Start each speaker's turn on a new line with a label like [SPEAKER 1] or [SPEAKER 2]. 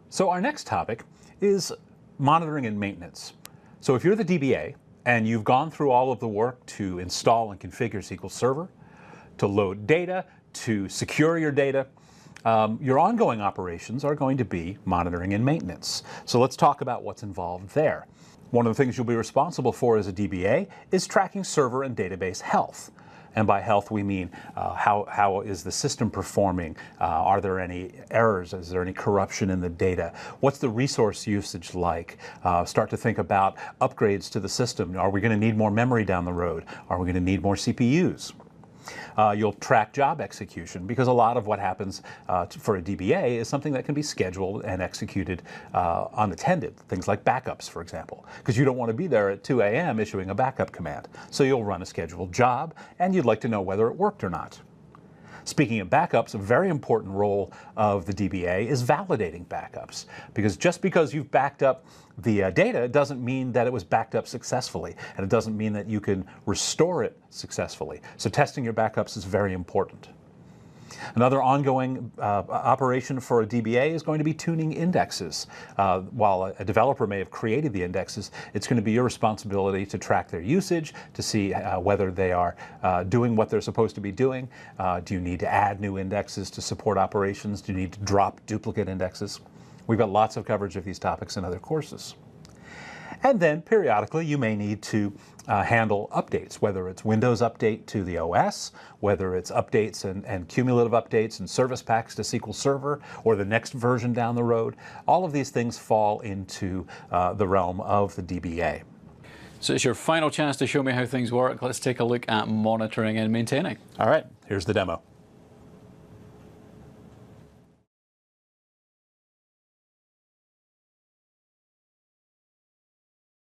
[SPEAKER 1] So our next topic is monitoring and maintenance. So if you're the DBA and you've gone through all of the work to install and configure SQL Server, to load data, to secure your data, your ongoing operations are going to be monitoring and maintenance. So let's talk about what's involved there. One of the things you'll be responsible for as a DBA is tracking server and database health. And by health, we mean how is the system performing? Are there any errors? Is there any corruption in the data? What's the resource usage like? Start to think about upgrades to the system. Are we going to need more memory down the road? Are we going to need more CPUs? You'll track job execution, because a lot of what happens for a DBA is something that can be scheduled and executed unattended. Things like backups, for example, because you don't want to be there at 2 a.m. issuing a backup command. So you'll run a scheduled job, and you'd like to know whether it worked or not. Speaking of backups, a very important role of the DBA is validating backups, because just because you've backed up the data doesn't mean that it was backed up successfully, and it doesn't mean that you can restore it successfully. So testing your backups is very important. Another ongoing operation for a DBA is going to be tuning indexes. While a developer may have created the indexes, it's going to be your responsibility to track their usage, to see whether they are doing what they're supposed to be doing. Do you need to add new indexes to support operations? Do you need to drop duplicate indexes? We've got lots of coverage of these topics in other courses. And then periodically you may need to handle updates, whether it's Windows update to the OS, whether it's updates and cumulative updates and service packs to SQL Server, or the next version down the road. All of these things fall into the realm of the DBA.
[SPEAKER 2] So it's your final chance to show me how things work. Let's take a look at monitoring and maintaining.
[SPEAKER 1] All right, here's the demo.